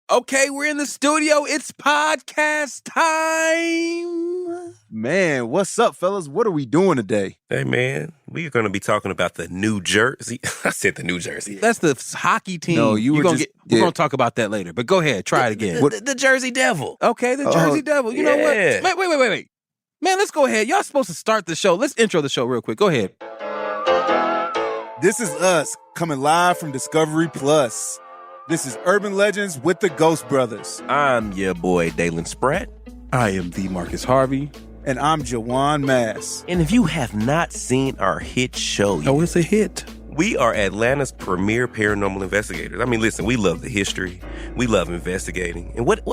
Okay, we're in the studio. It's podcast time. Man, what's up, fellas? What are we doing today? Hey, man, we're going to be talking about the New Jersey. I said the New Jersey. That's the hockey team. No, we're going to talk about that later, but go ahead. Try it again. The Jersey Devil. Okay, the Jersey Devil. You know what? Yeah. Wait. Man, let's go ahead. Y'all supposed to start the show. Let's intro the show real quick. Go ahead. This is us coming live from Discovery Plus. This is Urban Legends with the Ghost Brothers. I'm your boy, Dalen Spratt. I am the Marcus Harvey. And I'm Jawan Mass. And if you have not seen our hit show yet, It's a hit. we are Atlanta's premier paranormal investigators. I mean, listen, we love the history. We love investigating. And what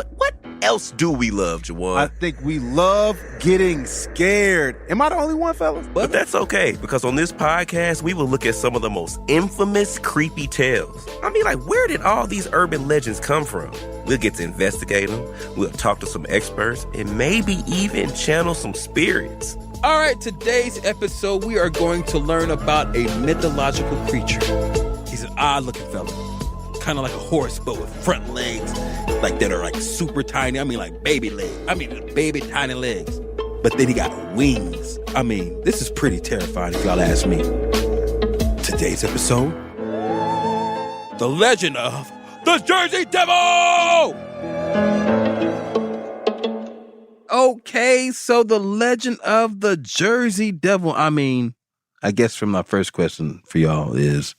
else do we love, Jawan? I think we love getting scared. Am I the only one, fellas? But that's okay, because on this podcast, we will look at some of the most infamous creepy tales. I mean, like, where did all these urban legends come from? We'll get to investigate them, we'll talk to some experts, and maybe even channel some spirits. All right, today's episode, we are going to learn about a mythological creature. He's an odd-looking fella. Kind of like a horse, but with front legs, like that are like super tiny. I mean, like baby legs. I mean, baby tiny legs. But then he got wings. I mean, this is pretty terrifying if y'all ask me. Today's episode, the legend of the Jersey Devil! Okay, so the legend of the Jersey Devil. I mean, I guess from my first question for y'all is,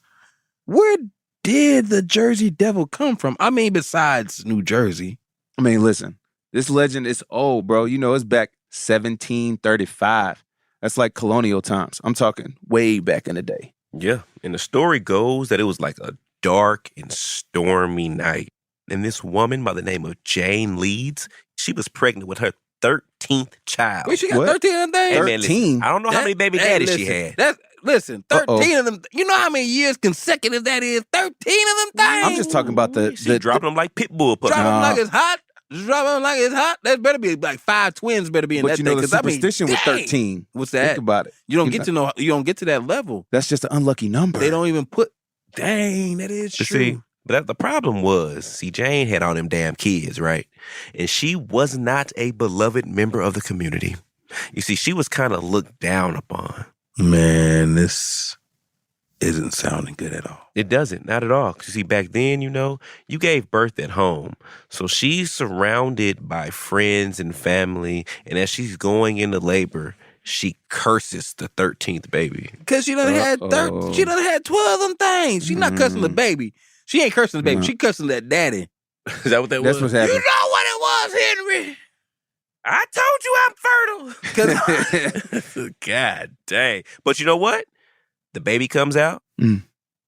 where did the Jersey Devil come from? I mean, besides New Jersey. I mean, listen, this legend is old, bro. You know, it's back 1735. That's like colonial times. I'm talking way back in the day. Yeah, and the story goes that it was like a dark and stormy night. And this woman by the name of Jane Leeds, she was pregnant with her 13th child. Wait, she got What? 13 of them things? Hey, man, listen, 13? I don't know how many baby daddies she had. Listen, 13 Uh-oh. of them. You know how many years consecutive that is? 13 of them things. I'm just talking about She dropping them like pit bull puppies. Drop them Nah. like it's hot. Drop them like it's hot. That better be like 5 twins better be in But that you know thing. the 'cause I mean, superstition with dang. 13. What's Think that? about it. You don't You get to know. You don't get to that level. That's just an unlucky number. They don't even put. Dang, that is true. See, but the problem was, Jane had all them damn kids, right? And she was not a beloved member of the community. You see, she was kind of looked down upon. Man, this isn't sounding good at all. It doesn't, not at all. 'Cause you see, back then, you know, you gave birth at home. So she's surrounded by friends and family. And as she's going into labor, she curses the 13th baby. Because she done had Uh-oh. she done had 12 of them things. She not cussing the baby. She ain't cursing the baby. No. She cussing that daddy. Is that what that That's was? what's You happening. know what it was, Henry? I told you I'm fertile. 'Cause God dang. But you know what? The baby comes out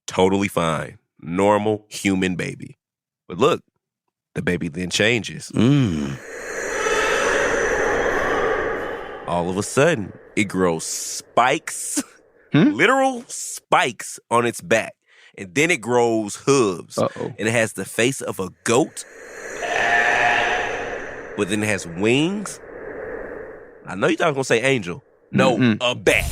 totally fine. Normal human baby. But look, the baby then changes. All of a sudden, it grows spikes, literal spikes on its back. And then it grows hooves. Uh-oh. And it has the face of a goat. But then it has wings. I know you thought I was going to say angel. No, a bat.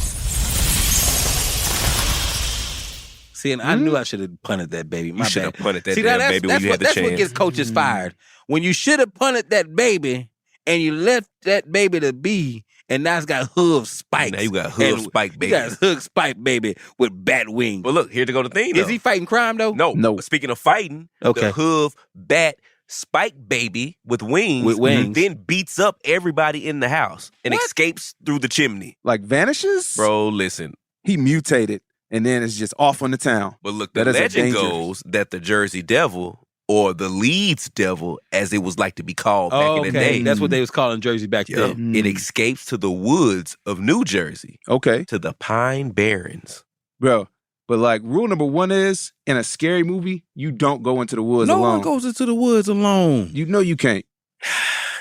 See, and I knew I should have punted that baby. My You should have bad. punted that See, damn that's, baby that's when you what, had the that's chance. what gets coaches fired. When you should have punted that baby and you left that baby to be, and now it's got hoof spikes. Now you got hoof spike baby. You got a hoof spike baby with bat wings. But look, here to go the thing, though. Is he fighting crime, though? No. Speaking of fighting, Okay. the hoof bat spike baby with wings, then beats up everybody in the house and escapes through the chimney. Like vanishes? Bro, listen. He mutated, and then it's just off on the town. But look, the That is legend dangerous. goes that the Jersey Devil, or the Leeds Devil, as it was like to be called back in the day. That's what they was calling Jersey back then. It escapes to the woods of New Jersey, Okay. to the Pine Barrens. Bro, but like rule number 1 is, in a scary movie, you don't go into the woods No alone. one goes into the woods alone. You know you can't.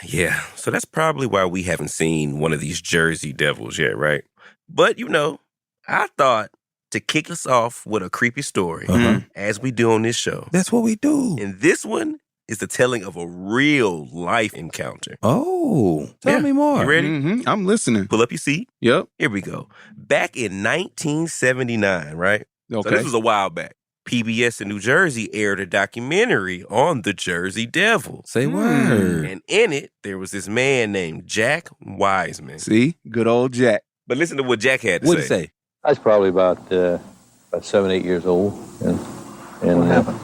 Yeah, so that's probably why we haven't seen one of these Jersey Devils yet, right? But, you know, I thought to kick us off with a creepy story, as we do on this show. That's what we do. And this one is the telling of a real life encounter. Oh, tell me more. You ready? Mm-hmm. I'm listening. Pull up your seat. Yep. Here we go. Back in 1979, right? Okay. So this was a while back. PBS in New Jersey aired a documentary on the Jersey Devil. Say word. And in it, there was this man named Jack Wiseman. See? Good old Jack. But listen to what Jack had to What'd say. he say? I was probably about 7, 8 years old. And What happened?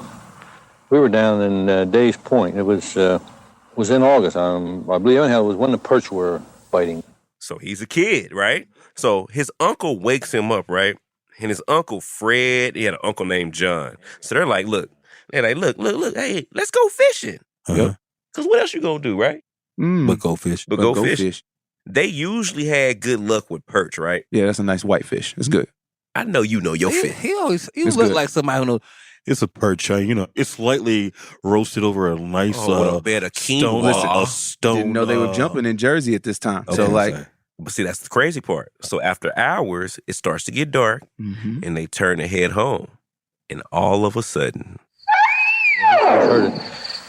we were down in Days Point. It was in August. I believe anyhow, it was when the perch were biting. So he's a kid, right? So his uncle wakes him up, right? And his uncle Fred, he had an uncle named John. So they're like, look, hey, let's go fishing. Uh-huh. Because what else you gonna do, right? But go fish. But go fish. They usually had good luck with perch, right? Yeah, that's a nice white fish. It's good. I know you know your fish. He It's look good. like somebody who knows. It's a perch, it's slightly roasted over a nice with a bed of quinoa. stone. Listen, A stone. Didn't know they were jumping in Jersey at this time. So, okay, like, sorry. But see, that's the crazy part. So after hours, it starts to get dark, and they turn to head home. And all of a sudden, I heard it.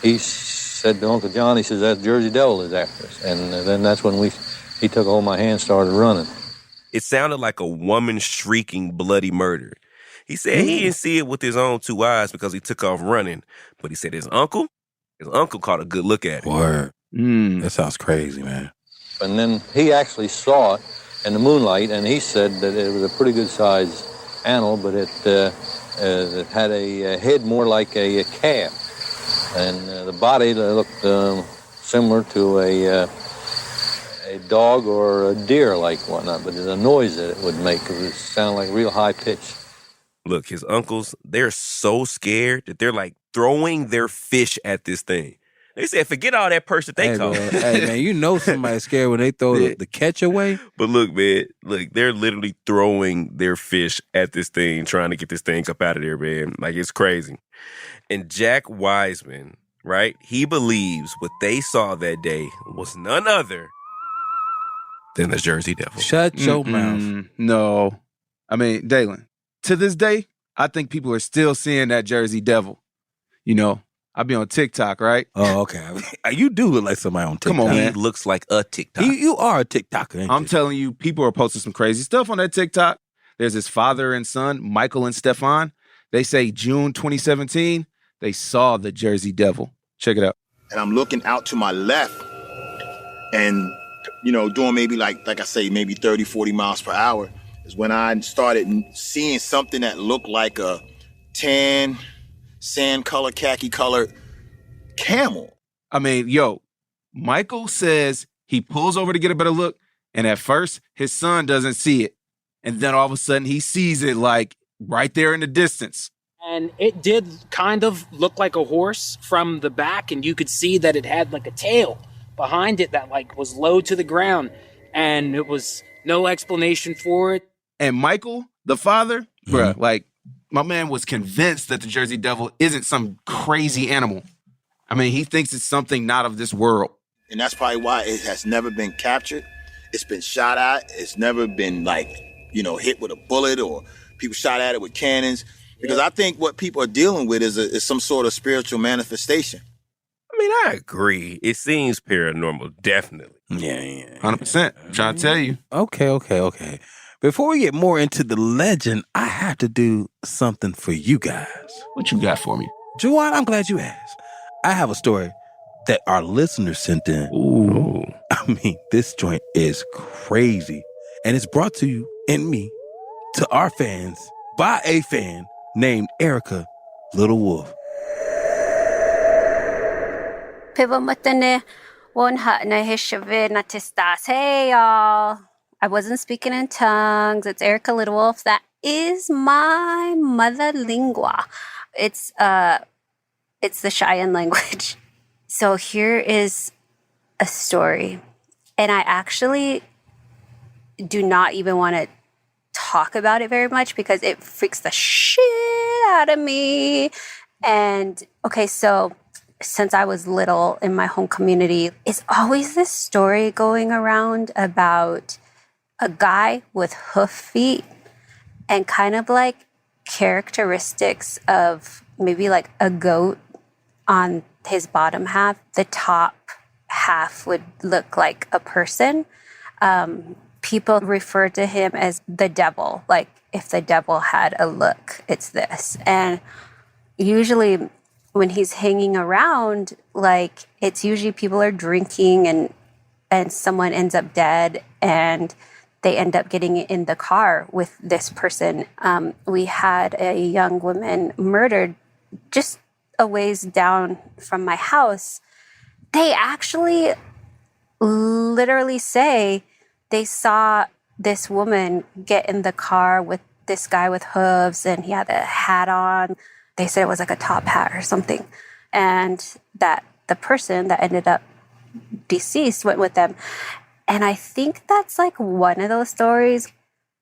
He said to Uncle John, he says, that Jersey Devil is after us. And then that's when he took hold of my hand and started running. it sounded like a woman shrieking bloody murder. He said he didn't see it with his own 2 eyes because he took off running. But he said his uncle caught a good look at it. Word. That sounds crazy, man. And then he actually saw it in the moonlight, and he said that it was a pretty good-sized animal, but it had a head more like a calf. And the body looked similar to a dog or a deer-like whatnot, but the noise that it would make, it would sound like real high pitch. Look, his uncles, they're so scared that they're like throwing their fish at this thing. They said, forget all that perch that they caught. Hey, man, you know somebody's scared when they throw the catch away. But look, man, they're literally throwing their fish at this thing, trying to get this thing up out of there, man. Like, it's crazy. And Jack Wiseman, right, he believes what they saw that day was none other than the Jersey Devil. Shut your mouth. No. I mean, Dalen, to this day, I think people are still seeing that Jersey Devil. You know, I be on TikTok, right? Oh, okay. You do look like somebody on TikTok. Come on, He man. looks like a TikTok. You are a TikToker, ain't I'm you? telling you, people are posting some crazy stuff on that TikTok. There's this father and son, Michael and Stefan. They say June 2017, they saw the Jersey Devil. Check it out. And I'm looking out to my left and, you know, doing maybe like I say, maybe 30, 40 miles per hour is when I started seeing something that looked like a tan, sand color, khaki colored camel. I mean, Michael says he pulls over to get a better look, and at first, his son doesn't see it. And then all of a sudden, he sees it like right there in the distance. And it did kind of look like a horse from the back, and you could see that it had like a tail behind it that like was low to the ground, and it was no explanation for it. And Michael, the father, bruh, like, my man was convinced that the Jersey Devil isn't some crazy animal. I mean, he thinks it's something not of this world. And that's probably why it has never been captured. It's been shot at. It's never been hit with a bullet or people shot at it with cannons. Because I think what people are dealing with is some sort of spiritual manifestation. I mean, I agree. It seems paranormal, definitely. Yeah. 100%. I'm trying to tell you. Okay. Before we get more into the legend, I have to do something for you guys. What you got for me? Juwan, I'm glad you asked. I have a story that our listeners sent in. Ooh. I mean, this joint is crazy. And it's brought to you and me, to our fans, by a fan named Erica Little Wolf. Hey, y'all. I wasn't speaking in tongues. It's Erica Little Wolf. That is my mother lingua. It's the Cheyenne language. So here is a story. And I actually do not even want to talk about it very much because it freaks the shit out of me. And okay, so since I was little in my home community, it's always this story going around about a guy with hoof feet and kind of like characteristics of maybe like a goat on his bottom half. The top half would look like a person. people refer to him as the devil. Like, if the devil had a look, it's this. And usually when he's hanging around, like, it's usually people are drinking and someone ends up dead and they end up getting in the car with this person. We had a young woman murdered just a ways down from my house. They actually literally say they saw this woman get in the car with this guy with hooves, and he had a hat on. They said it was like a top hat or something. And that the person that ended up deceased went with them. And I think that's like one of those stories.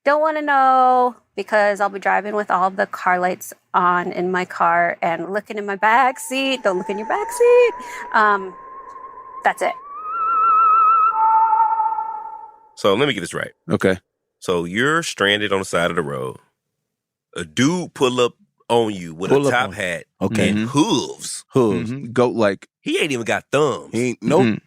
Don't want to know, because I'll be driving with all the car lights on in my car and looking in my back seat. Don't look in your back seat. That's it. So let me get this right. Okay. So you're stranded on the side of the road. A dude pull up on you with a top hat and hooves. Goat-like. He ain't even got thumbs. He ain't, nope.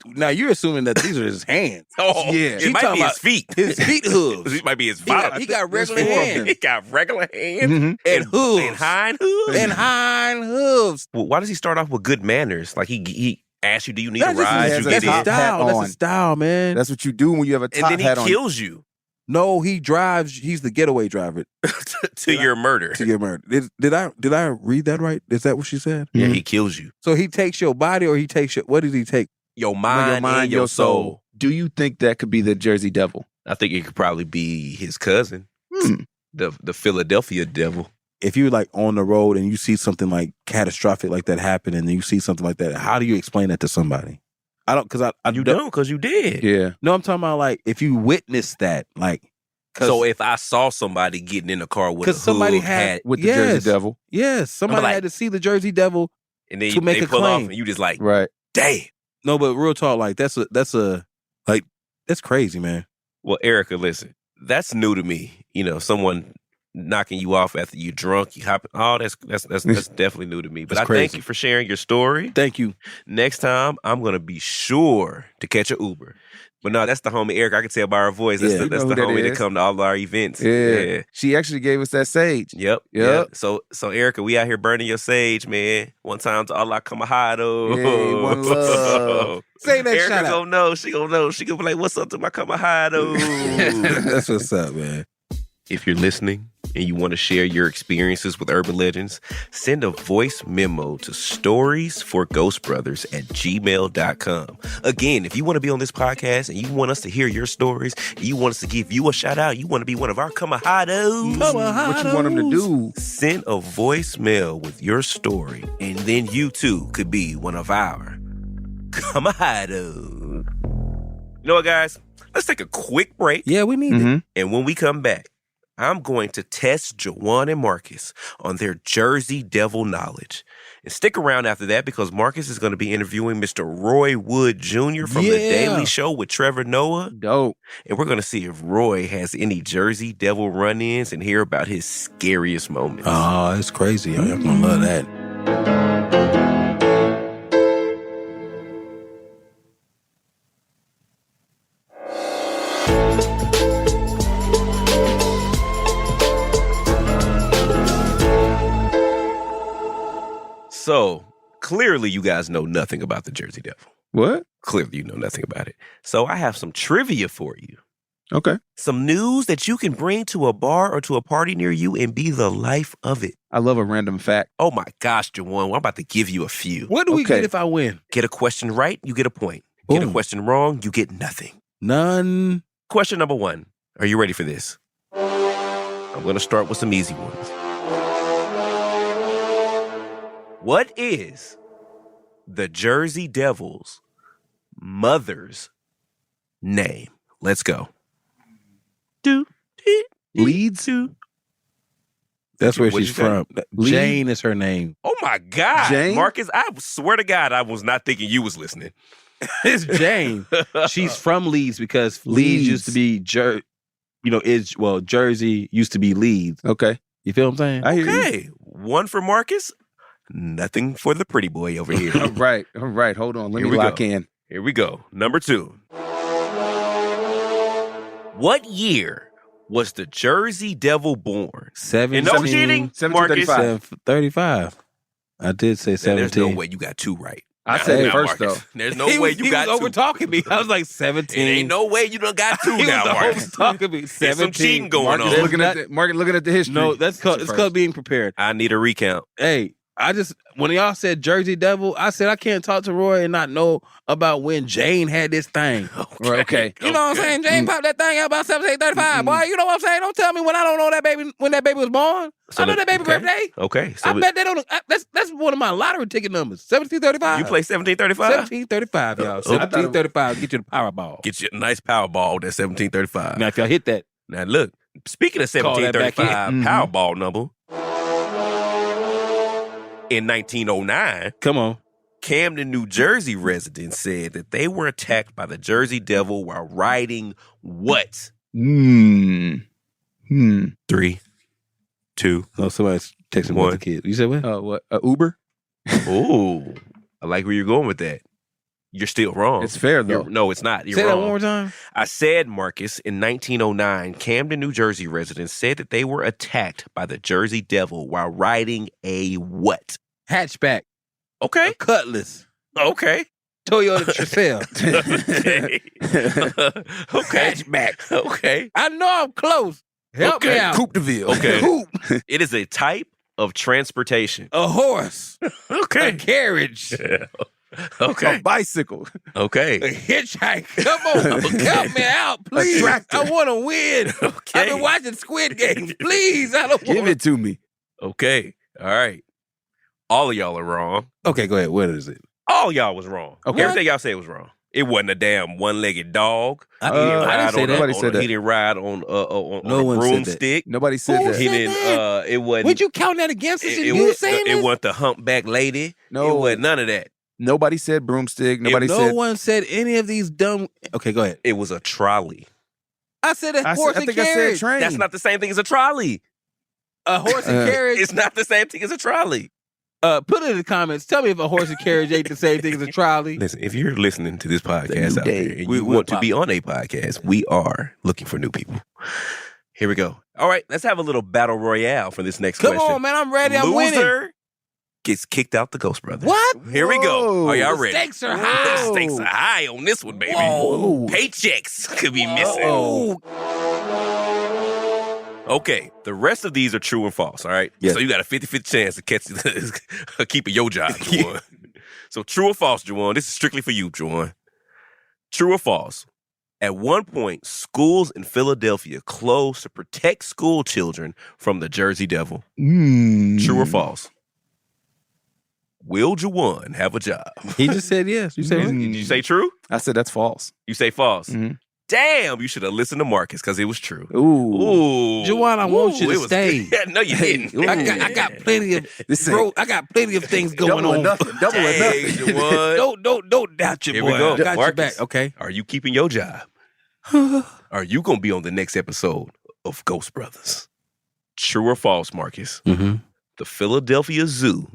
Now you're assuming that these are his hands. Oh, yeah. It might be his feet. His feet hooves. It might be his bottom. He got regular four of hands. them. He got regular hands and hooves. and hind hooves. And hind hooves. Well, why does he start off with good manners? Like he asks you, do you need a That's just ride? his- You that's get his in. style. That's on. his style, man. That's what you do when you have a top And then hat he on. kills you No, he drives. He's the getaway driver to your murder. to your murder. Did I read that right? Is that what she said? Yeah, he kills you. So he takes your body, or he takes your. What did he take? Your mind, and your soul. Do you think that could be the Jersey Devil? I think it could probably be his cousin, the Philadelphia Devil. If you're like on the road and you see something like catastrophic like that happen, and you see something like that, how do you explain that to somebody? I don't, because I You don't, because you did. Yeah. No, I'm talking about like if you witness that, like. So if I saw somebody getting in a car with a Because somebody hood had hat, With the yes, Jersey Devil. Yes, somebody like- had to see the Jersey Devil and then to make they a pull claim. off, and you just like, Right. damn. No, but real talk, like that's crazy, man. Well, Erica, listen, that's new to me. You know, someone knocking you off after you drunk, you hop. Oh, that's definitely new to me. But That's I crazy. thank you for sharing your story. Thank you. Next time, I'm gonna be sure to catch an Uber. But no, that's the homie Eric. I can tell by her voice. That's Yeah. the, You that's know the who that homie that is. come to all our events. Yeah. She actually gave us that sage. Yep. Yep. So Erica, we out here burning your sage, man. One time to Allah Kamahado. Hey, one love. Say that Erica shout out. gonna know. She gonna know. She gonna be like, what's up to my Kamahado? That's what's up, man. If you're listening and you want to share your experiences with urban legends, send a voice memo to storiesforghostbrothers@gmail.com. Again, if you want to be on this podcast and you want us to hear your stories, you want us to give you a shout out, you want to be one of our Kamahados, What you want them to do? send a voicemail with your story, and then you too could be one of our Kamahados. You know what, guys? Let's take a quick break. Yeah, we need it. And when we come back, I'm going to test Jawan and Marcus on their Jersey Devil knowledge. And stick around after that, because Marcus is going to be interviewing Mr. Roy Wood Jr. from The Daily Show with Trevor Noah. Dope. And we're going to see if Roy has any Jersey Devil run-ins and hear about his scariest moments. Oh, it's crazy. Y'all gonna love that. So, clearly you guys know nothing about the Jersey Devil. What? Clearly you know nothing about it. So I have some trivia for you. Okay. Some news that you can bring to a bar or to a party near you and be the life of it. I love a random fact. Oh my gosh, Jawan, I'm about to give you a few. What do we Okay. get if I win? Get a question right, you get a point. Get a Boom. question wrong, you get nothing. None. Question number 1. Are you ready for this? I'm going to start with some easy ones. What is the Jersey Devil's mother's name? Let's go. Leeds? That's where What'd she's you say? from. Jane is her name. Oh my God. Jane? Marcus, I swear to God, I was not thinking you was listening. It's Jane. She's from Leeds because Leeds used to be Jersey used to be Leeds. Okay. You feel what I'm saying? I hear you. Okay. 1 for Marcus, nothing for the pretty boy over here. All right. All right. Hold on. Let Here me we lock go. in. Here we go. Number 2. What year was the Jersey Devil born? 17. And no cheating, Marcus. 35. I did say 17. There's no way you got 2 right. I said it first, Marcus. though. There's no way you got 2. He was over talking me. I was like 17. It ain't no way you done got 2 now, Marcus. Talking me. There's 17. some cheating going Marcus on. looking at the history. No, it's called being prepared. I need a recount. Hey, when y'all said Jersey Devil, I said I can't talk to Roy and not know about when Jane had this thing. Okay. You know what I'm saying? Jane popped that thing out about 1735. Boy, you know what I'm saying? Don't tell me when I don't know when that baby was born. So I know that baby birthday. Okay. So I bet they don't. That's one of my lottery ticket numbers. 1735. you play 1735? 1735, y'all. 1735. Get you the Powerball. Get you a nice Powerball, that 1735. Now, if y'all hit that, Now, look, speaking of Call that back 1735 in. Powerball number, in 1909, come on. Camden, New Jersey residents said that they were attacked by the Jersey Devil while riding what? 3. 2. No, somebody's texting One. about the kid. You said what? What? Uber? Ooh, I like where you're going with that. You're still wrong. It's fair, though. No, it's not. You're Say wrong. that one more time. I said, Marcus, in 1909, Camden, New Jersey residents said that they were attacked by the Jersey Devil while riding a what? Hatchback. Okay. A Cutlass. Okay. Toyota Tercel. Okay. Hatchback. Okay. I know I'm close. Help me out. Coupe de Ville. Okay. Coupe. It is a type of transportation. A horse. Okay. A carriage. Okay. A bicycle. A Okay. hitchhike. Come on. Okay. Help me out, please. tractor. I want to win. Okay. I've been watching Squid Games. Please. I don't Give want it to me. Okay. All right. All of y'all are wrong. Okay, go ahead. What is it? All y'all was wrong. Okay. Everything y'all said was wrong. It wasn't a damn one-legged dog. I He didn't didn't ride say on that. Nobody said that. He didn't ride on No a one said that. broomstick. Nobody said Who that. He said didn't. that? It wasn't. Would you count that against us? It, You was, saying it this? wasn't the humpback lady. No. It wasn't none of that. Nobody said broomstick. Nobody no said. one said any of these dumb. Okay, go ahead. It was a trolley. I said a I horse and think I said carriage. train. That's not the same thing as a trolley. A horse and carriage. It's not the same thing as a trolley. Put it in the comments. Tell me if a horse and carriage ain't the same thing as a trolley. Listen, if you're listening to this podcast new out day. there and We- you we're want to be on a podcast, we are looking for new people. Here we go. All right, let's have a little battle royale for this next Come question. on, man. I'm ready. I'm winning. Loser gets kicked out the Ghost Brothers. What? Here we go. Whoa. Are y'all The ready? stakes are The high. stakes are high on this one, baby. Whoa. Paychecks could be missing. Oh. Okay, the rest of these are true and false, all right? Yes. So you got a 50-50 chance to catch keeping your job, Juwan. So true or false, Juwan? This is strictly for you, Juwan. True or false? At one point, schools in Philadelphia closed to protect school children from the Jersey Devil. True or false? Will Juwan have a job? He just said yes. You said Did you say true? I said that's false. You say false? Mhm. Damn, you should have listened to Marcus because it was true. Ooh. Ooh. Juwan, I want you to it was- stay. No, you didn't. I got plenty of I got plenty of things going Double or on. nothing. Double or Dang, nothing. Juwan. Don't doubt your Here boy. we go. I got Marcus. your back. Okay. Are you keeping your job? Are you going to be on the next episode of Ghost Brothers? True or false, Marcus? Mm-hmm. The Philadelphia Zoo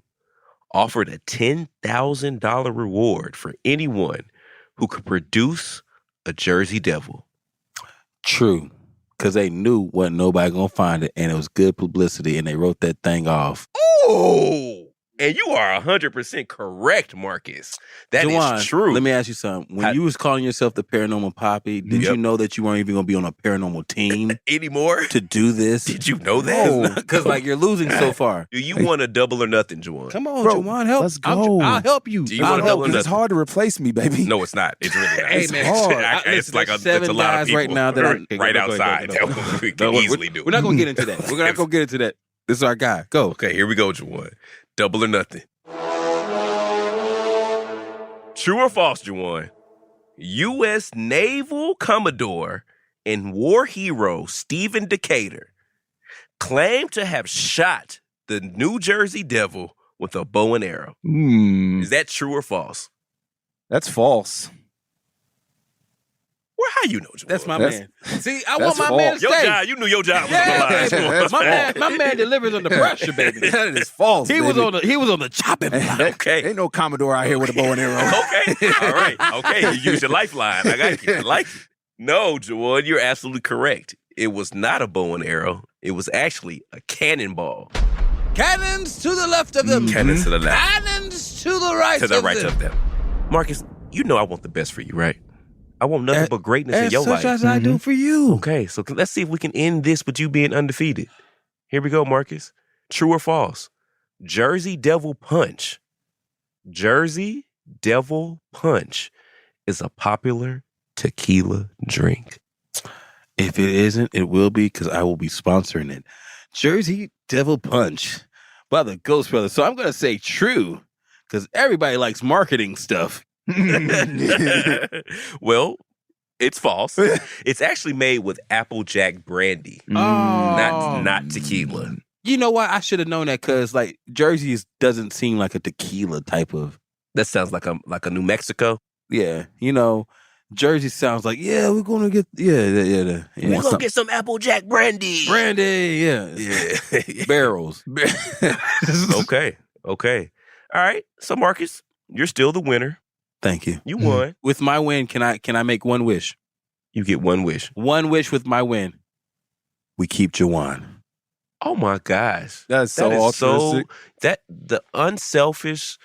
offered a $10,000 reward for anyone who could produce a Jersey Devil. True. Because they knew wasn't nobody gonna find it, and it was good publicity, and they wrote that thing off. Oh, and you are 100% correct, Marcus. That is Juwan, true. Let me ask you something. When you was calling yourself the Paranormal Poppy, did you know that you weren't even gonna be on a paranormal team Anymore? to do this? Did you know that? Because like you're losing so far. Do you want a double or nothing, Juwan? Come on, Bro, Juwan, help. let's go. I'll help you. Do you I'll want to help double you. or It's hard to replace me, baby. No, it's not. It's really not. Hey, It's man. hard. It's like There's it's a lot of guys people right now that right go ahead, outside go ahead. that we No, can we're- easily do. We're not gonna get into that. We're not gonna get into that. This is our guy. Go. Okay, here we go, Juwan. Double or nothing. True or false, Juwan? U.S. Naval Commodore and war hero Stephen Decatur claimed to have shot the New Jersey Devil with a bow and arrow. Is that true or false? That's false. Well, how you know, Juwan? That's my That's- man. See, I want that's my false. man to Your stay. job. You knew your job was Yeah, on the line. baby. That's my man delivers under pressure, baby. That is false. He was baby. on the chopping block. Okay. Ain't no Commodore out here with a bow and arrow. Okay. All right. Okay. You use your lifeline. I got you. I like it. No, Juwan, you're absolutely correct. It was not a bow and arrow. It was actually a cannonball. Cannons to the left of them. Cannons to the left. Cannons to the right To the of right them. of them. Marcus, you know I want the best for you, right? I want nothing but greatness in your life. As I do for you. Okay, so let's see if we can end this with you being undefeated. Here we go, Marcus. True or false? Jersey Devil Punch. Jersey Devil Punch is a popular tequila drink. If it isn't, it will be because I will be sponsoring it. Jersey Devil Punch by the Ghost Brothers. So I'm going to say true because everybody likes marketing stuff. Well, it's false. It's actually made with Applejack brandy, Oh. not tequila. You know what? I should have known that because like Jersey doesn't seem like a tequila type of. That sounds like a New Mexico. Yeah, you know, Jersey sounds like we're gonna get We're gonna get some Applejack brandy. brandy. Yeah. Barrels. Okay. All right. So Marcus, you're still the winner. Thank you. You won. With my win, can I make one wish? You get one wish. One wish with my win. We keep Jawan. Oh my gosh. That's so altruistic. That the unselfish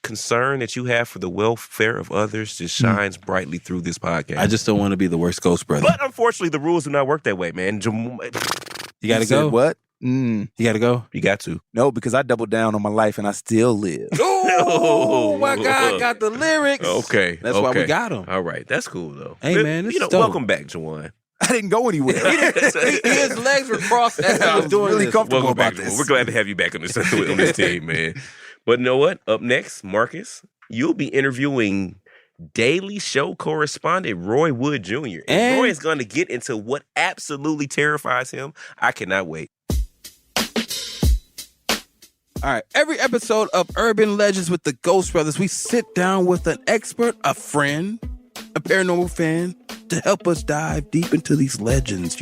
concern that you have for the welfare of others just shines brightly through this podcast. I just don't want to be the worst ghost brother. But unfortunately, the rules do not work that way, man. You gotta said go. what? You gotta go. You got to. No, because I doubled down on my life and I still live. Oh, my God, got the lyrics. Okay. That's why we got him. All right. That's cool, though. Hey, man, this is dope. welcome back, Jawan. I didn't go anywhere. His legs were crossed as he was doing really this. comfortable Welcome back, about Jawan. this. We're glad to have you back on this team, man. But you know what? Up next, Marcus, you'll be interviewing Daily Show correspondent Roy Wood Jr. And Roy is going to get into what absolutely terrifies him. I cannot wait. All right, every episode of Urban Legends with the Ghost Brothers, we sit down with an expert, a friend, a paranormal fan, to help us dive deep into these legends,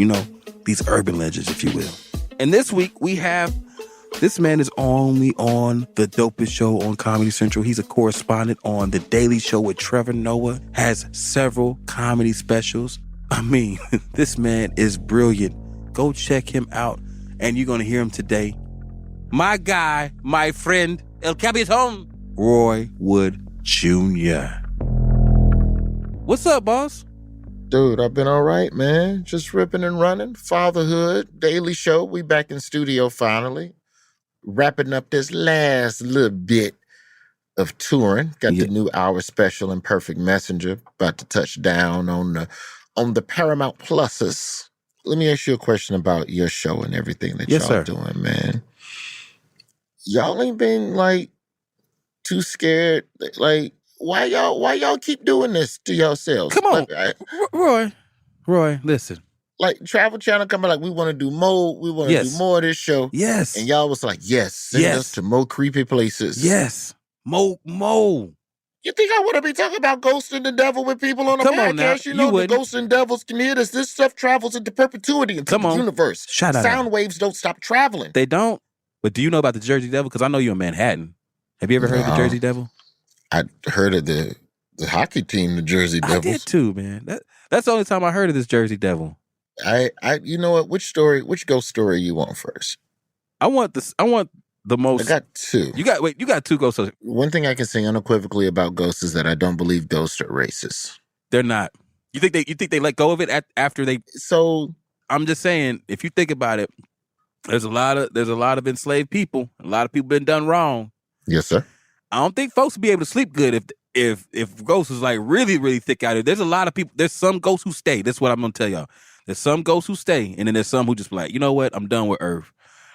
these urban legends, if you will. And this week, we have, this man is only on the dopest show on Comedy Central. He's a correspondent on The Daily Show with Trevor Noah, has several comedy specials. I mean, this man is brilliant. Go check him out, and you're going to hear him today. My guy, my friend, El Capitan, Roy Wood Jr. What's up, boss? Dude, I've been all right, man. Just ripping and running. Fatherhood, Daily Show. We back in studio finally. Wrapping up this last little bit of touring. Got the new hour special and Perfect Messenger. About to touch down on the Paramount Pluses. Let me ask you a question about your show and everything that y'all doing, man. Y'all ain't been too scared. Why y'all keep doing this to yourselves? Come on, Roy, listen. Travel Channel coming we want to do more. We want to do more of this show. Yes. And y'all was send us to more creepy places. Yes. Mo. You think I want to be talking about ghosts and the devil with people on a Come podcast? on now. You know, You wouldn't. the ghosts and devils can hear this. This stuff travels into perpetuity into the universe. Shut up. Sound waves don't stop traveling. They don't. But do you know about the Jersey Devil? Because I know you're in Manhattan. Have you ever heard of the Jersey Devil? I heard of the hockey team, the Jersey Devils. I did too, man. That's the only time I heard of this Jersey Devil. You know what? Which ghost story you want first? I want the most. I got two. You got two ghost stories. One thing I can say unequivocally about ghosts is that I don't believe ghosts are racist. They're not. You think they let go of it after they? So I'm just saying, if you think about it, there's a lot of enslaved people. A lot of people been done wrong. Yes, sir. I don't think folks would be able to sleep good if ghosts was really, really thick out here. There's a lot of people. There's some ghosts who stay. That's what I'm gonna tell y'all. There's some ghosts who stay, and then there's some who just be like, you know what? I'm done with Earth.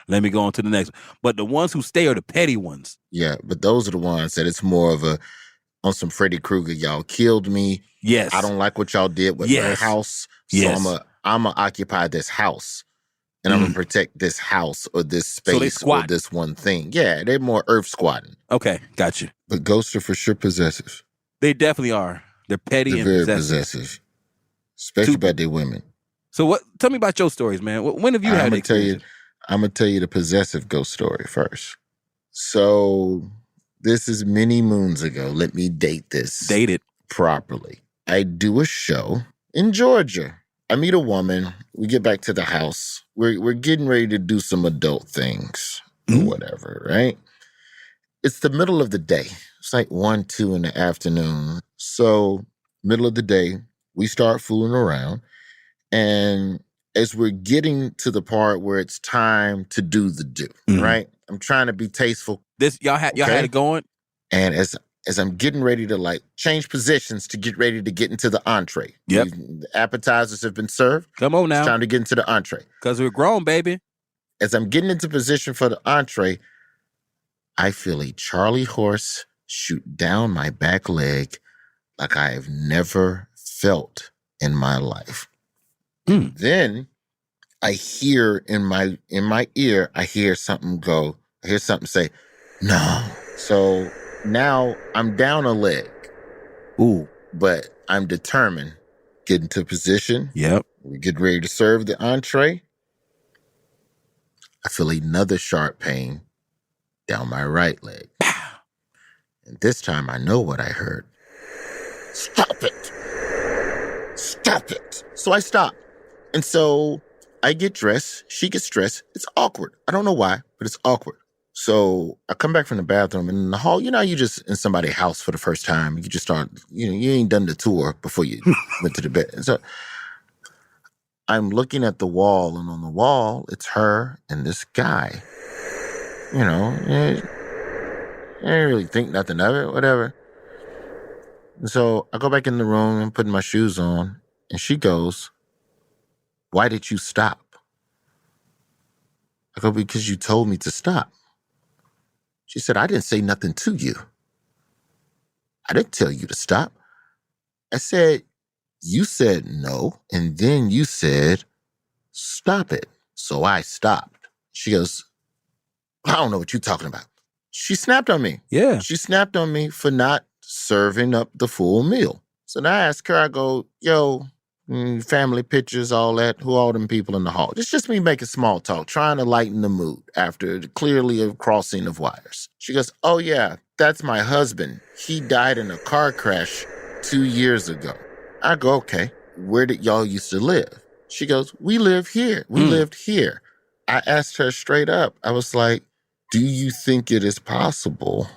Let me go on to the next. But the ones who stay are the petty ones. Yeah, but those are the ones that it's more of on some Freddy Krueger. Y'all killed me. Yes. I don't like what y'all did with my house. So I'm gonna occupy this house. And I'm going to protect this house or this space or this one thing. Yeah, they're more earth squatting. Okay, got you. But ghosts are for sure possessive. They definitely are. They're petty They're and very possessive. Especially about their women. So tell me about your stories, man. When have you had experience? I'm going to tell you the possessive ghost story first. So this is many moons ago. Let me date this. Date it. Properly. I do a show in Georgia, I meet a woman. We get back to the house. We're getting ready to do some adult things or whatever, right? It's the middle of the day. It's like 1, 2 in the afternoon. So middle of the day, we start fooling around. And as we're getting to the part where it's time to do the do, right? I'm trying to be tasteful. Y'all had it going? And as I'm getting ready to like change positions to get ready to get into the entree. Yep. The appetizers have been served. Come on now. It's time to get into the entree. Because we're grown, baby. As I'm getting into position for the entree, I feel a Charlie horse shoot down my back leg like I have never felt in my life. Then I hear in my ear, I hear something say, no. So now I'm down a leg. Ooh. But I'm determined. Get into position. Yep. We get ready to serve the entree. I feel another sharp pain down my right leg. And this time I know what I heard. Stop it. Stop it. So I stop. And so I get dressed. She gets dressed. It's awkward. I don't know why, but it's awkward. So I come back from the bathroom, and in the hall, you know, you just in somebody's house for the first time. You just start, you ain't done the tour before you went to the bed. And so I'm looking at the wall, and on the wall, it's her and this guy. You know, I didn't really think nothing of it, whatever. And so I go back in the room and put my shoes on, and she goes, why did you stop? I go, because you told me to stop. She said, I didn't say nothing to you. I didn't tell you to stop. I said, you said no, and then you said, stop it. So I stopped. She goes, I don't know what you're talking about. She snapped on me. Yeah. She snapped on me for not serving up the full meal. So now I ask her, I go, yo, family pictures, all that. Who all them people in the hall? It's just me making small talk, trying to lighten the mood after clearly a crossing of wires. She goes, oh yeah, that's my husband. He died in a car crash 2 years ago. I go, okay, where did y'all used to live? She goes, we live here. We lived here. I asked her straight up. I was like, do you think it is possible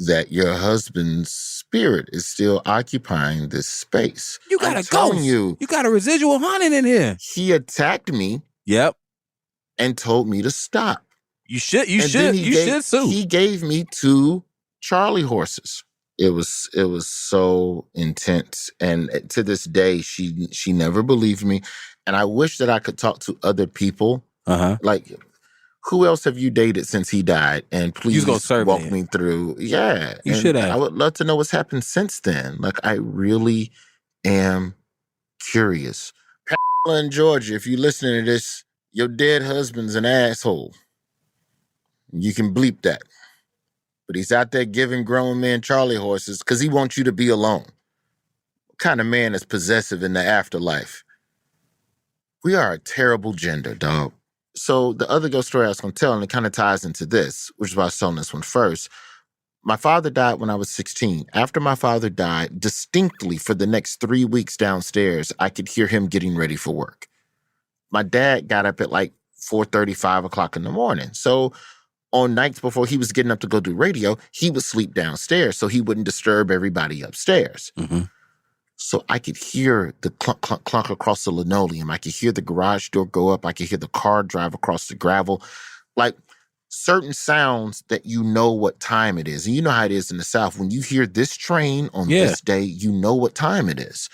that your husband's spirit is still occupying this space? You got I'm a telling ghost. You got a residual haunting in here. He attacked me. Yep. And told me to stop. You should sue. He gave me 2 Charlie horses. It was so intense. And to this day, she never believed me. And I wish that I could talk to other people. Like, who else have you dated since he died? And please walk me through. Yeah. You should have. I would love to know what's happened since then. Like, I really am curious. Pamela in Georgia, if you're listening to this, your dead husband's an asshole. You can bleep that. But he's out there giving grown men Charlie horses because he wants you to be alone. What kind of man is possessive in the afterlife? We are a terrible gender, dog. So the other ghost story I was going to tell, and it kind of ties into this, which is why I was telling this one first. My father died when I was 16. After my father died, distinctly for the next 3 weeks downstairs, I could hear him getting ready for work. My dad got up at like 4:30, 5 o'clock in the morning. So on nights before he was getting up to go do radio, he would sleep downstairs so he wouldn't disturb everybody upstairs. So I could hear the clunk, clunk, clunk across the linoleum. I could hear the garage door go up. I could hear the car drive across the gravel. Like certain sounds that you know what time it is. And you know how it is in the South. When you hear this train on this day, you know what time it is.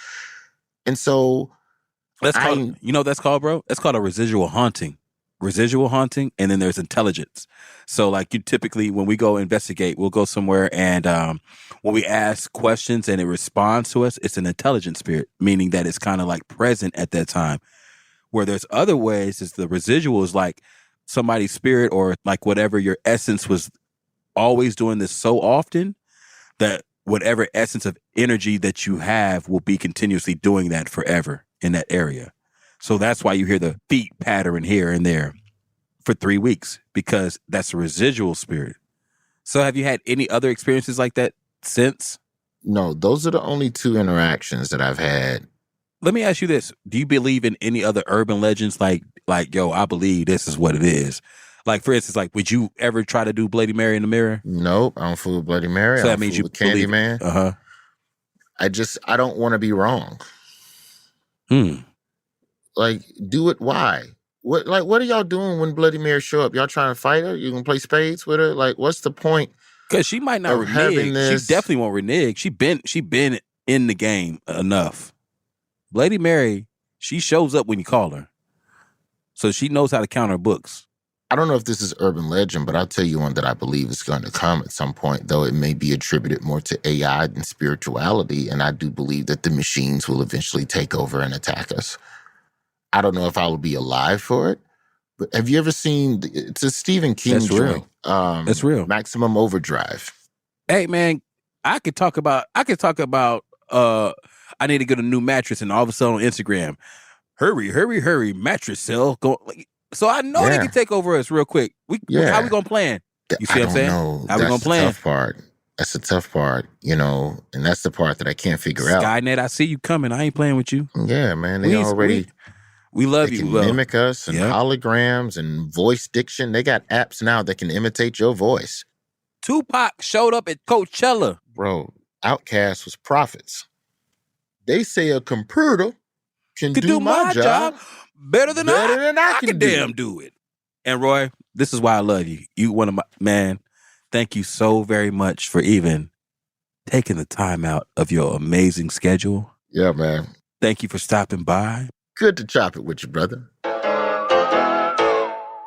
And so that's called, you know what that's called, bro? That's called a residual haunting. Residual haunting, and then there's intelligence. So like you typically, when we go investigate, we'll go somewhere and when we ask questions and it responds to us, it's an intelligent spirit, meaning that it's kind of like present at that time. Where there's other ways is the residual is like somebody's spirit or like whatever your essence was always doing this so often that whatever essence of energy that you have will be continuously doing that forever in that area. So that's why you hear the feet pattering here and there for 3 weeks, because that's a residual spirit. So have you had any other experiences like that since? No, those are the only 2 interactions that I've had Let me ask you this. Do you believe in any other urban legends? Like, yo, I believe this is what it is. Like, for instance, like, would you ever try to do Bloody Mary in the mirror? Nope, I don't fool with Bloody Mary. So I that don't means fool you with believe Candyman. Uh-huh. I don't want to be wrong. Like, do it. Why? What are y'all doing when Bloody Mary show up? Y'all trying to fight her? You gonna play spades with her? Like, what's the point? Because she might not of having renege. this? She definitely won't renege. She been in the game enough. Bloody Mary, she shows up when you call her. So she knows how to count her books. I don't know if this is urban legend, but I'll tell you one that I believe is going to come at some point, though it may be attributed more to AI than spirituality. And I do believe that the machines will eventually take over and attack us. I don't know if I will be alive for it, but have you ever seen, it's a Stephen King That's real. joint. That's real. Maximum Overdrive. Hey man, I could talk about I need to get a new mattress, and all of a sudden on Instagram, hurry, mattress sale. So I know they can take over us real quick. How we gonna plan? You see what I'm saying? Know. How we gonna plan? That's the tough part. That's the tough part, and that's the part that I can't figure out. Skynet, I see you coming. I ain't playing with you. Yeah, man. They love they you. can mimic us and holograms and voice diction. They got apps now that can imitate your voice. Tupac showed up at Coachella. Bro, Outkast was prophets. They say a computer can do my job better than I can damn do it. And Roy, this is why I love you. You one of my man. Thank you so very much for even taking the time out of your amazing schedule. Yeah, man. Thank you for stopping by. Good to chop it with you, brother.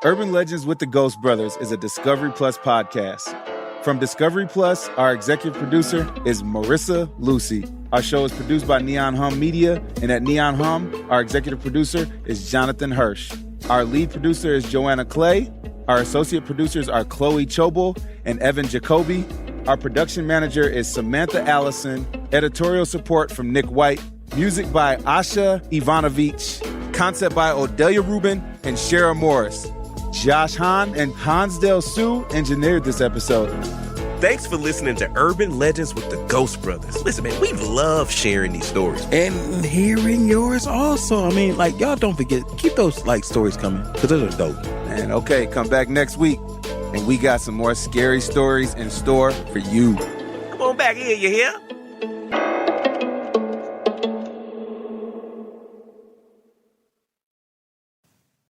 Urban Legends with the Ghost Brothers is a Discovery Plus podcast. From Discovery Plus, our executive producer is Marissa Lucy. Our show is produced by Neon Hum Media, and at Neon Hum, our executive producer is Jonathan Hirsch. Our lead producer is Joanna Clay. Our associate producers are Chloe Chobel and Evan Jacoby. Our production manager is Samantha Allison. Editorial support from Nick White. Music by Asha Ivanovich. Concept by Odelia Rubin and Shara Morris. Josh Hahn and Hansdale Sue engineered this episode. Thanks for listening to Urban Legends with the Ghost Brothers. Listen, man, we love sharing these stories. And hearing yours also. I mean, like, y'all don't forget, keep those, stories coming, because those are dope. And okay, come back next week, and we got some more scary stories in store for you. Come on back here, you hear?